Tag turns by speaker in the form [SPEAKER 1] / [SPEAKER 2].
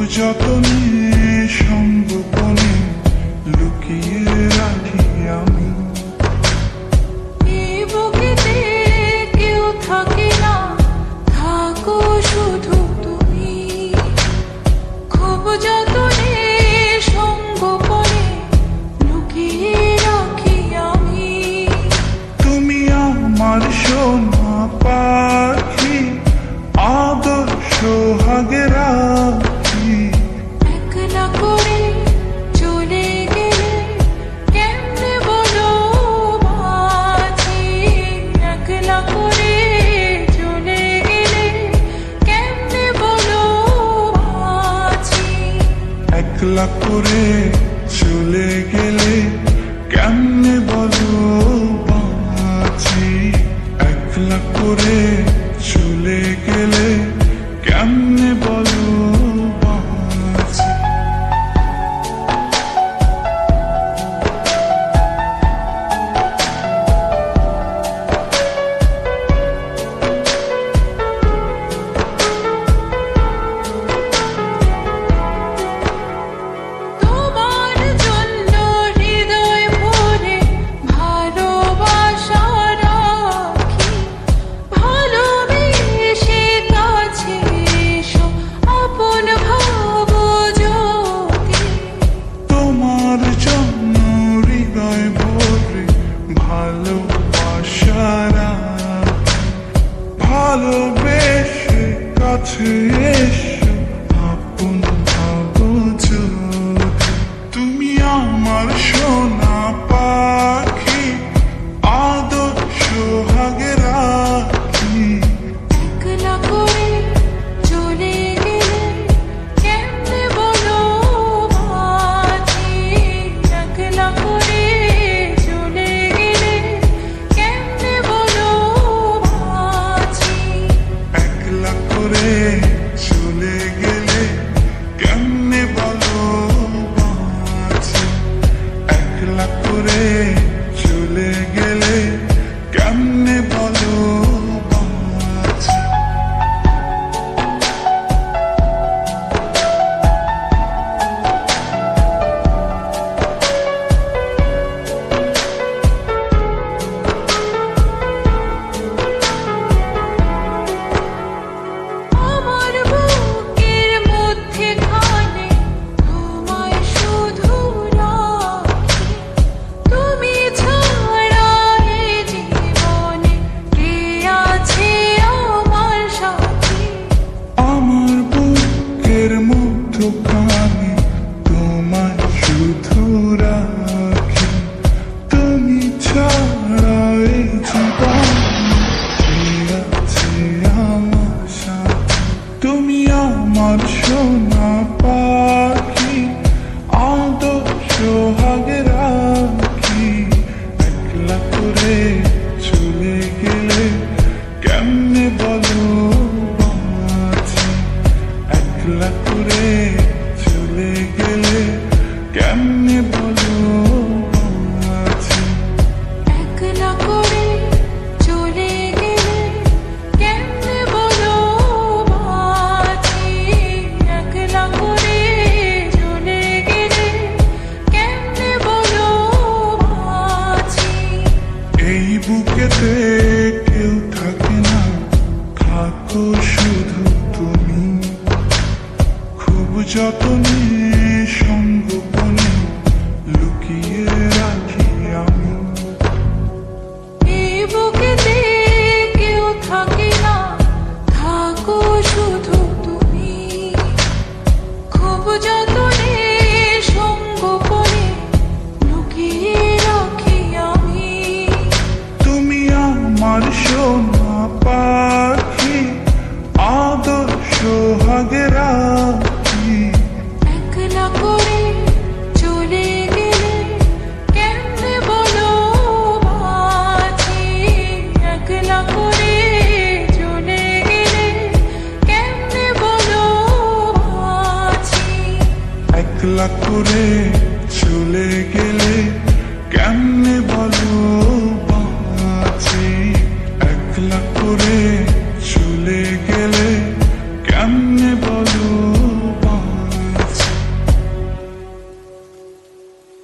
[SPEAKER 1] যতনে সংগোপনে লুকিয়ে রাখি আমি।
[SPEAKER 2] এই বুকেতে কেউ থাকে না, থাকো শুধু তুমি। খুব যতনে সংগোপনে লুকিয়ে রাখি আমি।
[SPEAKER 1] তুমি আমার সোনা পাখি, আদর সোহাগে রাখি।
[SPEAKER 2] একলা করে চলে গেলে কেমনে বলো বাঁচি। একলা করে চলে গেলে কেমনে বলো বাঁচি।
[SPEAKER 1] একলা করে চলে গেলে কেমনে বলো বাঁচি। একলা করে চলে গেলে কেমনে বলো বাঁচি।
[SPEAKER 2] তোমার জন্য হৃদয় ভরে ভালোবাসা রাখি। ভালোবেসে কাছে এসো, আপন ভাবো যদি।
[SPEAKER 1] তোমার জন্য হৃদয় ভরে ভালোবাসা রাখি। ভালোবেসে কাছে এসো, আপন ভাবো যদি। তুমি আমার সোনা পাখি, আদর সোহাগে রাখি।
[SPEAKER 2] একলা করে চলে গেলে কেমনে বলো বাঁচি। একলা করে চলে গেলে কেমনে বলো বাঁচি।
[SPEAKER 1] একলা করে চলে গেলে কেমনে বলো বাঁচি। একলা করে চলে গেলে কেমনে বলো বাঁচি।
[SPEAKER 2] আমার বুকের মধ্যে খানে তোমায় শুধু রাখি। তুমি ছাড়া এই জীবনে কে আছে আমার সাথী।
[SPEAKER 1] আমার বুকের মধ্যখানে তোমায় শুধু রাখি। তুমি ছাড়া এই জীবনে কে আছে আমার সাথে। তুমি আমার সোনা পাখি, আদর সোহাগে রাখি। একলা করে চলে গেলে কেমনে বলো বাঁচি। একলা করে চলে গেলে কেমনে বলো বাঁচি।
[SPEAKER 2] একলা করে চলে গেলে কেমনে বলো বাঁচি। একলা করে চলে গেলে কেমনে বলো বাঁচি।
[SPEAKER 1] এই বুকেতে কেউ থাকে না, থাকো শুধু তুমি। খুব যতনে সংগোপনে লুকিয়ে রাখি আমি।
[SPEAKER 2] এই বুকেতে কেউ থাকে না, থাকো শুধু তুমি। খুব যতনে সংগোপনে লুকিয়ে রাখি আমি।
[SPEAKER 1] তুমি আমার সোনা পাখি, আদর সোহাগে রাখি।
[SPEAKER 2] একলা করে চলে গেলে কেমনে বলো বাঁচি। একলা করে চলে গেলে কেমনে বলো বাঁচি।
[SPEAKER 1] একলা করে চলে গেলে কেমনে বলো বাঁচি। একলা করে চলে গেলে কেমনে বলো